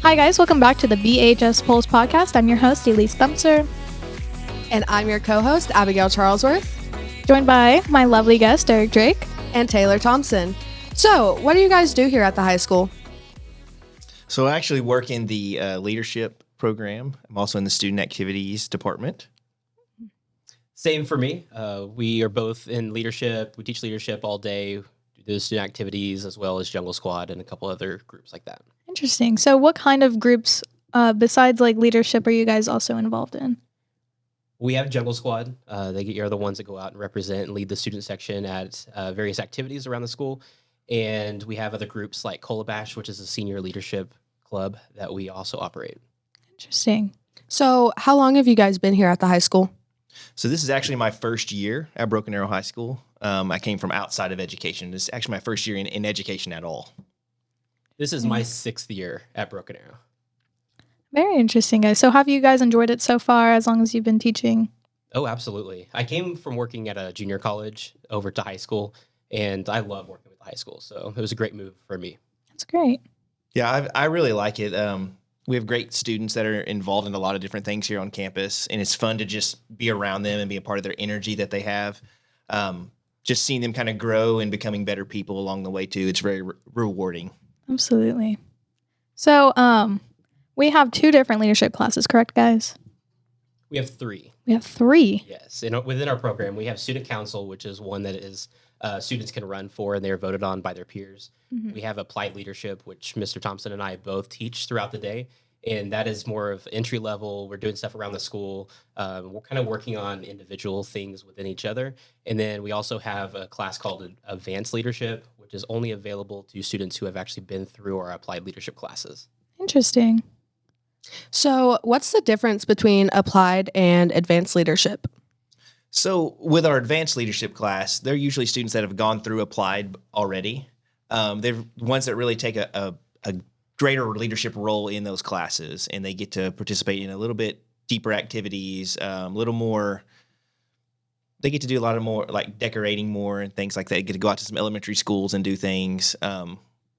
Hi guys, welcome back to the BHS Pulse podcast. I'm your host, Elise Abagail. And I'm your co-host, Abigail Charlesworth. Joined by my lovely guest, Derek Drake. And Taylor Thompson. So, what do you guys do here at the high school? So I actually work in the leadership program. I'm also in the student activities department. Same for me. We are both in leadership. We teach leadership all day, do the student activities as well as Jungle Squad and a couple other groups like that. Interesting. So what kind of groups, besides like leadership, are you guys also involved in? We have Jungle Squad. They are the ones that go out and represent and lead the student section at various activities around the school. And we have other groups like Colabash, which is a senior leadership club that we also operate. Interesting. So, how long have you guys been here at the high school? So this is actually my first year at Broken Arrow High School. I came from outside of education. This is actually my first year in education at all. This is my 6th year at Broken Arrow. Very interesting, guys. So have you guys enjoyed it so far as long as you've been teaching? Oh, absolutely. I came from working at a junior college over to high school, and I love working with the high school. So it was a great move for me. That's great. Yeah, I really like it. We have great students that are involved in a lot of different things here on campus, and it's fun to just be around them and be a part of their energy that they have. Just seeing them kind of grow and becoming better people along the way, too. It's very rewarding. Absolutely. So we have 2 different leadership classes, correct, guys? We have 3. We have 3. Yes. And within our program, we have student council, which is one that is students can run for, and they're voted on by their peers. Mm-hmm. We have applied leadership, which Mr. Thompson and I both teach throughout the day. And that is more of entry level. We're doing stuff around the school. We're kind of working on individual things within each other. And then we also have a class called advanced leadership, which is only available to students who have actually been through our applied leadership classes. Interesting. So, what's the difference between applied and advanced leadership? So with our advanced leadership class, they're usually students that have gone through applied already. They're ones that really take a greater leadership role in those classes, and they get to participate in a little bit deeper activities, a little more. They get to do a lot of more like decorating more and things like that. They get to go out to some elementary schools and do things.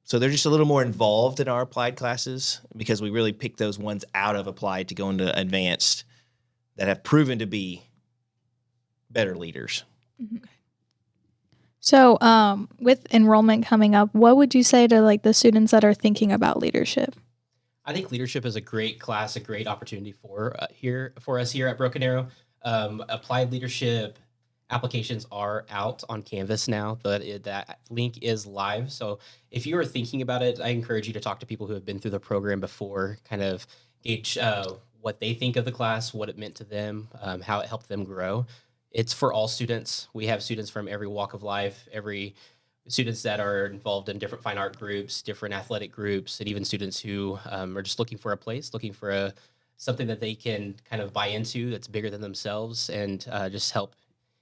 So they're just a little more involved in our applied classes because we really pick those ones out of applied to go into advanced that have proven to be better leaders. Okay. So with enrollment coming up, what would you say to like the students that are thinking about leadership? I think leadership is a great class, a great opportunity for us here at Broken Arrow. Applied leadership applications are out on Canvas now. That link is live. So if you are thinking about it, I encourage you to talk to people who have been through the program before, kind of gauge what they think of the class, what it meant to them, how it helped them grow. It's for all students. We have students from every walk of life, every students that are involved in different fine art groups, different athletic groups, and even students who are just looking for a place, looking for something that they can kind of buy into that's bigger than themselves and just help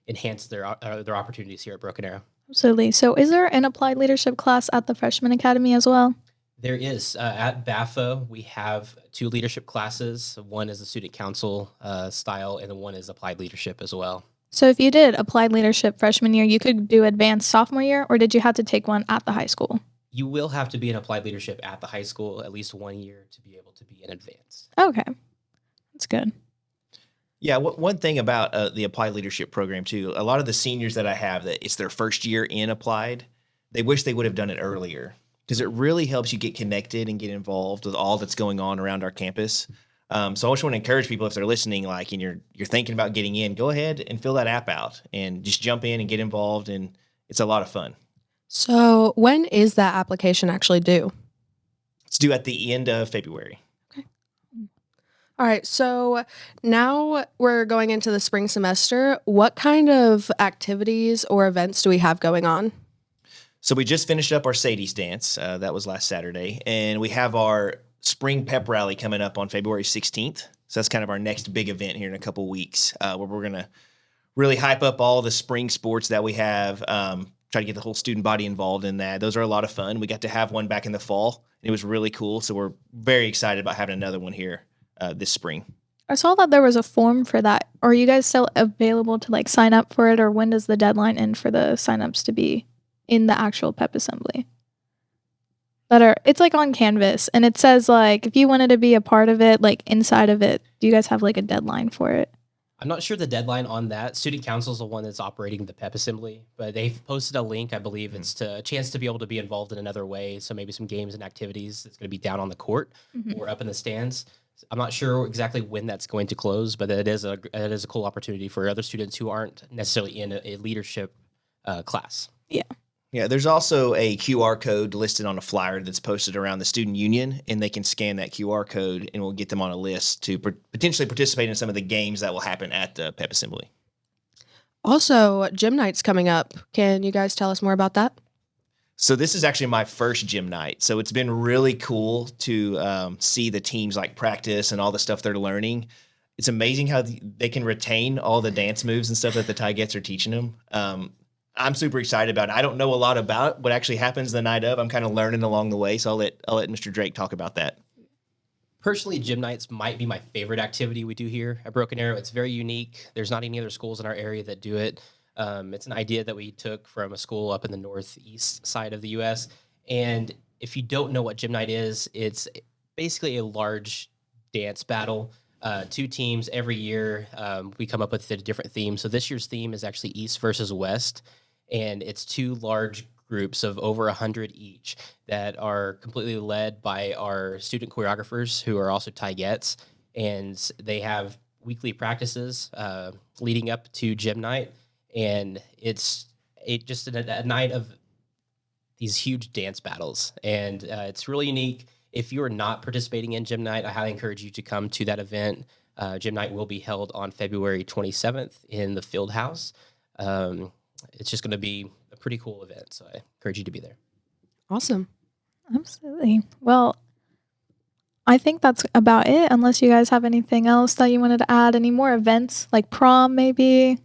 enhance their opportunities here at Broken Arrow. Absolutely. So is there an applied leadership class at the Freshman Academy as well? There is. At BAFA, we have 2 leadership classes. One is the student council style, and then one is applied leadership as well. So if you did applied leadership freshman year, you could do advanced sophomore year, or did you have to take one at the high school? You will have to be in applied leadership at the high school at least 1 year to be able to be in advanced. Okay. That's good. Yeah, one thing about the applied leadership program, too, a lot of the seniors that I have, that it's their first year in applied, they wish they would have done it earlier because it really helps you get connected and get involved with all that's going on around our campus. So I just want to encourage people, if they're listening, like, and you're thinking about getting in, go ahead and fill that app out and just jump in and get involved, and it's a lot of fun. So, when is that application actually due? It's due at the end of February. All right, so now we're going into the spring semester. What kind of activities or events do we have going on? So we just finished up our Sadie's dance. That was last Saturday. And we have our spring pep rally coming up on February 16th. So that's kind of our next big event here in a couple weeks, where we're going to really hype up all the spring sports that we have, try to get the whole student body involved in that. Those are a lot of fun. We got to have one back in the fall, and it was really cool. So we're very excited about having another one here this spring. I saw that there was a form for that. Are you guys still available to like sign up for it, or when does the deadline end for the signups to be in the actual pep assembly? it's like on Canvas, and it says like if you wanted to be a part of it, like inside of it, do you guys have like a deadline for it? I'm not sure the deadline on that. Student Council is the one that's operating the PEP assembly, but they've posted a link. I believe it's to a chance to be able to be involved in another way. So maybe some games and activities that's going to be down on the court or up in the stands. I'm not sure exactly when that's going to close, but it is a cool opportunity for other students who aren't necessarily in a leadership class. Yeah, there's also a QR code listed on a flyer that's posted around the student union, and they can scan that QR code and we'll get them on a list to potentially participate in some of the games that will happen at the PEP assembly. Also, gym night's coming up. Can you guys tell us more about that? So this is actually my first gym night. So it's been really cool to see the teams like practice and all the stuff they're learning. It's amazing how they can retain all the dance moves and stuff that the Tigets are teaching them. I'm super excited about it. I don't know a lot about what actually happens the night of. I'm kind of learning along the way, so I'll let Mr. Drake talk about that. Personally, gym nights might be my favorite activity we do here at Broken Arrow. It's very unique. There's not any other schools in our area that do it. It's an idea that we took from a school up in the northeast side of the U.S. And if you don't know what gym night is, it's basically a large dance battle. 2 teams every year. We come up with a different theme. So this year's theme is actually East versus West. And it's 2 large groups of over 100 each that are completely led by our student choreographers who are also Tigets. And they have weekly practices leading up to gym night. And it's just a night of these huge dance battles. And it's really unique. If you are not participating in gym night, I highly encourage you to come to that event. Gym night will be held on February 27th in the Field House. It's just going to be a pretty cool event, so I encourage you to be there. Awesome. Absolutely. Well, I think that's about it, unless you guys have anything else that you wanted to add. Any more events, like prom maybe?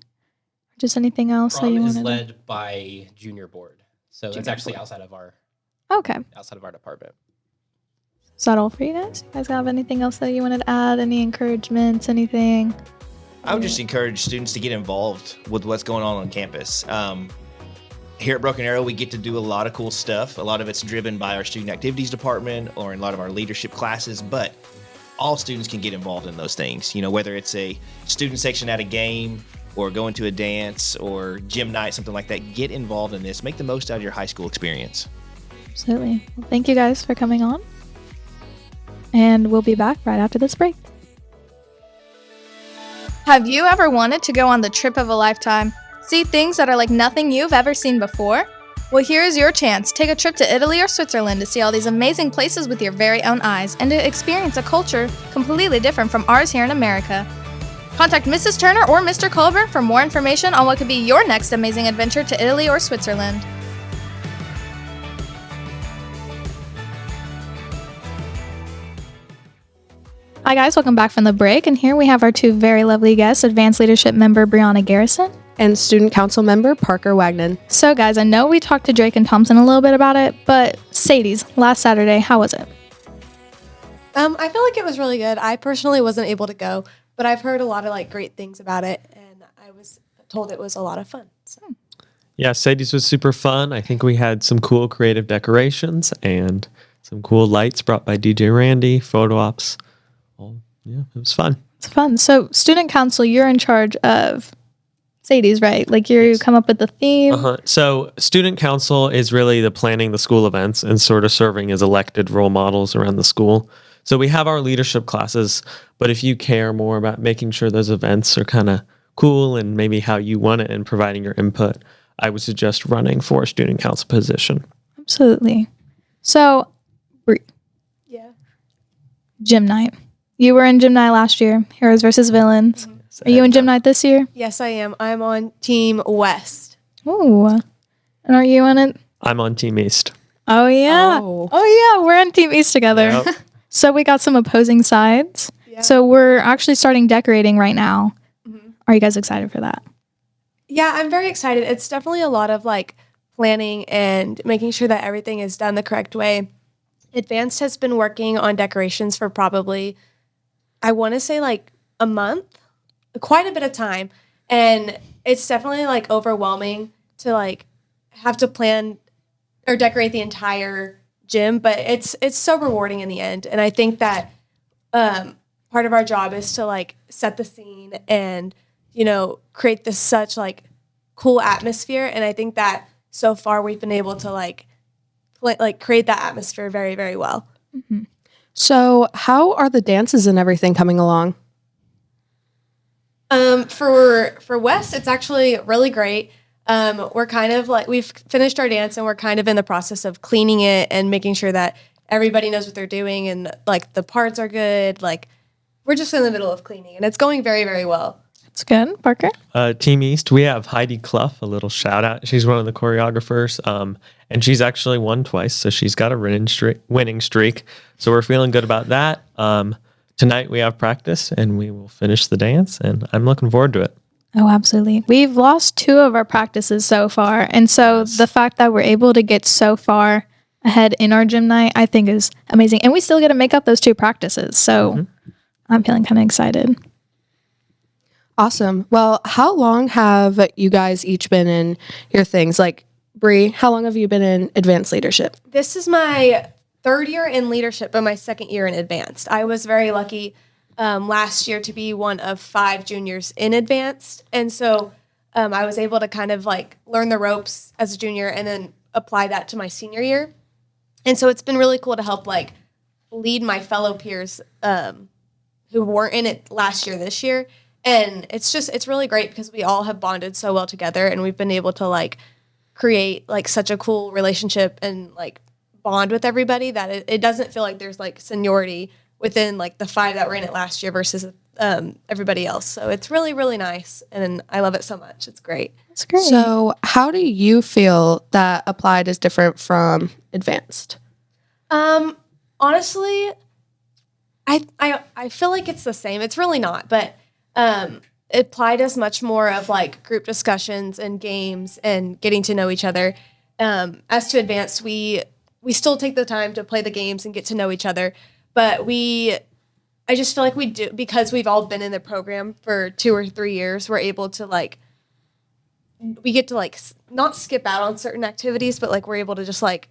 Just anything else that you Prom is wanted led by junior board, so it's actually outside of our department. Is that all for you guys? You guys have anything else that you wanted to add? Any encouragements, anything? I would just encourage students to get involved with what's going on campus. Here at Broken Arrow, we get to do a lot of cool stuff. A lot of it's driven by our student activities department or in a lot of our leadership classes, but all students can get involved in those things. You know, whether it's a student section at a game or going to a dance or gym night, something like that, get involved in this. Make the most out of your high school experience. Absolutely. Well, thank you guys for coming on. And we'll be back right after this break. Have you ever wanted to go on the trip of a lifetime? See things that are like nothing you've ever seen before? Well, here's your chance. Take a trip to Italy or Switzerland to see all these amazing places with your very own eyes and to experience a culture completely different from ours here in America. Contact Mrs. Turner or Mr. Culver for more information on what could be your next amazing adventure to Italy or Switzerland. Hi guys, welcome back from the break, and here we have our 2 very lovely guests, Advanced Leadership member Brianna Garrison And student council member Parker Wagnon. So guys, I know we talked to Drake and Thompson a little bit about it, but Sadie's, last Saturday, how was it? I feel like it was really good. I personally wasn't able to go, but I've heard a lot of great things about it, and I was told it was a lot of fun. So. Yeah, Sadie's was super fun. I think we had some cool creative decorations and some cool lights brought by DJ Randy, photo ops. Yeah, it was fun. It's fun. So student council, you're in charge of Sadie's, right? You come up with the theme. So student council is really the planning the school events and sort of serving as elected role models around the school. So we have our leadership classes, but if you care more about making sure those events are kind of cool and maybe how you want it and providing your input, I would suggest running for a student council position. Absolutely. So, Yeah. gym night. You were in gym night last year, Heroes versus Villains. So Are you in gym night this year? Yes, I am. I'm on Team West. Ooh. And are you on it? I'm on Team East. Oh, yeah. Oh. Oh, yeah. We're on Team East together. Yep. So we got some opposing sides. Yeah. So we're actually starting decorating right now. Mhm. Are you guys excited for that? Yeah, I'm very excited. It's definitely a lot of planning and making sure that everything is done the correct way. Advanced has been working on decorations for probably, I want to say a month, quite a bit of time. And it's definitely overwhelming to have to plan or decorate the entire gym, but it's so rewarding in the end. And I think that part of our job is to like set the scene and, you know, create this such like cool atmosphere. And I think that so far we've been able to like create that atmosphere very, very well. Mm-hmm. So how are the dances and everything coming along? For West, it's actually really great. We're kind of like, we've finished our dance and we're kind of in the process of cleaning it and making sure that everybody knows what they're doing and like the parts are good. Like we're just in the middle of cleaning and it's going very, very well. That's good. Parker? Team East, we have Heidi Clough, a little shout out. She's one of the choreographers, and she's actually won twice, so she's got a winning streak. So we're feeling good about that. Tonight we have practice, and we will finish the dance, and I'm looking forward to it. Oh, absolutely. We've lost 2 of our practices so far, and so the fact that we're able to get so far ahead in our gym night, I think is amazing. And we still get to make up those 2 practices, so I'm feeling kind of excited. Awesome. Well, how long have you guys each been in your things? Like, Bree, how long have you been in advanced leadership? This is my 3rd year in leadership, but my 2nd year in advanced. I was very lucky last year to be one of 5 juniors in advanced. And so I was able to kind of like learn the ropes as a junior and then apply that to my senior year. And so it's been really cool to help like lead my fellow peers who weren't in it last year, this year. And it's really great because we all have bonded so well together and we've been able to like create like such a cool relationship and like bond with everybody that it doesn't feel like there's like seniority within like the 5 that were in it last year versus everybody else. So it's really, really nice. And I love it so much. It's great. That's great. So how do you feel that applied is different from advanced? Honestly, I feel like it's the same. It's really not, but applied as much more of like group discussions and games and getting to know each other. As to advanced, we still take the time to play the games and get to know each other, but I just feel like we do, because we've all been in the program for 2 or 3 years, we're able to like, we get to like not skip out on certain activities, but like we're able to just like,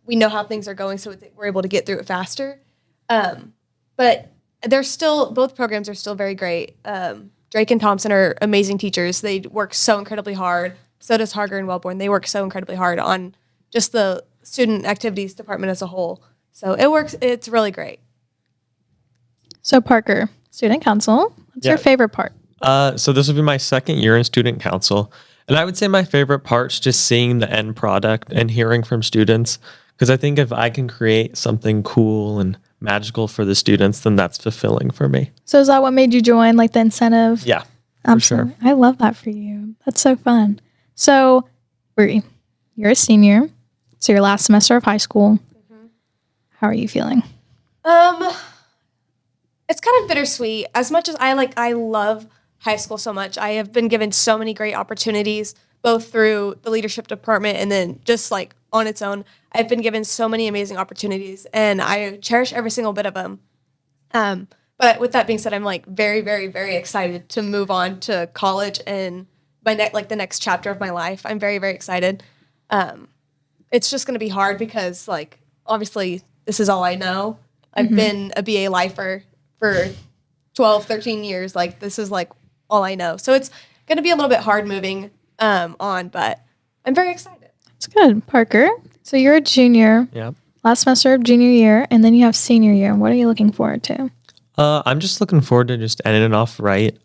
we know how things are going, so we're able to get through it faster. But both programs are still very great. Drake and Thompson are amazing teachers. They work so incredibly hard. So does Harger and Wellborn. They work so incredibly hard on just the student activities department as a whole. So it's really great. So Parker, student council, what's your favorite part? So this will be my 2nd year in student council. And I would say my favorite part's just seeing the end product and hearing from students. Because I think if I can create something cool and magical for the students, then that's fulfilling for me. So is that what made you join, like the incentive? Yeah, absolutely. for sure. I love that for you. That's so fun. So, Bree, you're a senior. So your last semester of high school. Mm-hmm. How are you feeling? It's kind of bittersweet. As much as I love high school so much, I have been given so many great opportunities, both through the leadership department and then just like on its own. I've been given so many amazing opportunities and I cherish every single bit of them. But with that being said, I'm like very, very, very excited to move on to college and the next chapter of my life. I'm very, very excited. It's just going to be hard because like, obviously this is all I know. I've been a BA lifer for 12, 13 years. Like this is like all I know. So it's going to be a little bit hard moving on, but I'm very excited. That's good. Parker, so you're a junior. Yep. Last semester of junior year, and then you have senior year. What are you looking forward to? I'm just looking forward to just ending it off right.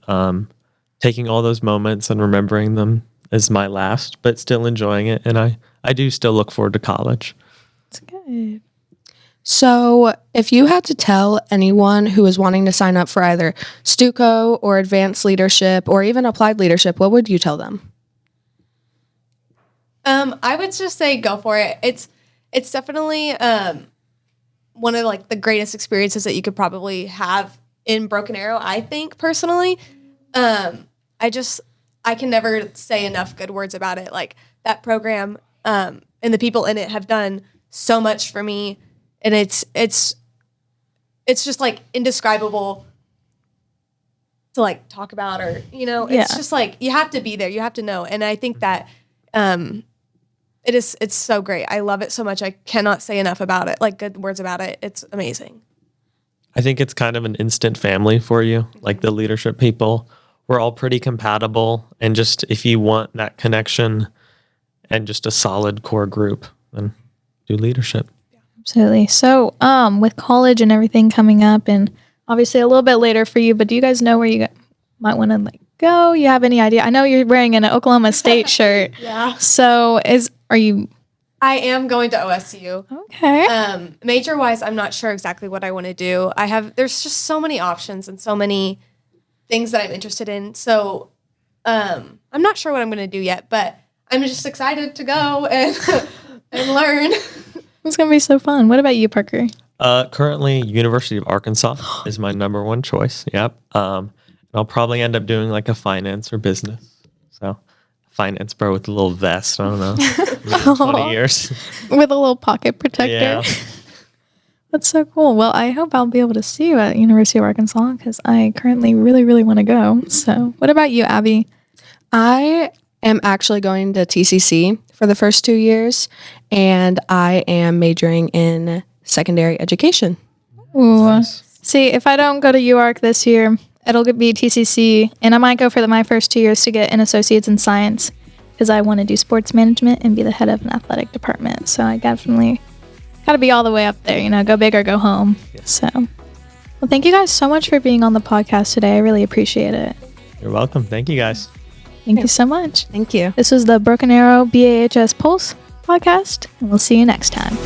Taking all those moments and remembering them as my last, but still enjoying it. And I do still look forward to college. That's good. So if you had to tell anyone who is wanting to sign up for either Stuco or advanced leadership or even applied leadership, what would you tell them? I would just say go for it. It's definitely one of like the greatest experiences that you could probably have in Broken Arrow, I think personally. I can never say enough good words about it. Like that program and the people in it have done so much for me, and it's just like indescribable to like talk about, or it's just like you have to be there, you have to know. And I think that it's so great. I love it so much. I cannot say enough about it, like good words about it. It's amazing. I think it's kind of an instant family for you. Like the leadership people, we're all pretty compatible. And just if you want that connection and just a solid core group, then do leadership. Absolutely. So, with college and everything coming up, and obviously a little bit later for you, but do you guys know where you might want to like go? You have any idea? I know you're wearing an Oklahoma State shirt. Yeah. So, are you? I am going to OSU. Okay. Major wise, I'm not sure exactly what I want to do. There's just so many options and so many things that I'm interested in. So, I'm not sure what I'm going to do yet, but I'm just excited to go and and learn. It's going to be so fun. What about you, Parker? Currently, University of Arkansas is my number one choice. Yep. I'll probably end up doing like a finance or business. So, finance bro with a little vest. I don't know. Maybe 20 years. With a little pocket protector. Yeah. That's so cool. Well, I hope I'll be able to see you at University of Arkansas because I currently really, really want to go. So, what about you, Abby? I am actually going to TCC for the first 2 years, and I am majoring in secondary education. Ooh. Nice. See, if I don't go to UARK this year, it'll be TCC, and I might go for my first 2 years to get an associate's in science because I want to do sports management and be the head of an athletic department. So I definitely got to be all the way up there, go big or go home. Yeah. So, well, thank you guys so much for being on the podcast today. I really appreciate it. You're welcome. Thank you guys. Thank you so much. Thank you. This was the Broken Arrow BAHS Pulse podcast, and we'll see you next time.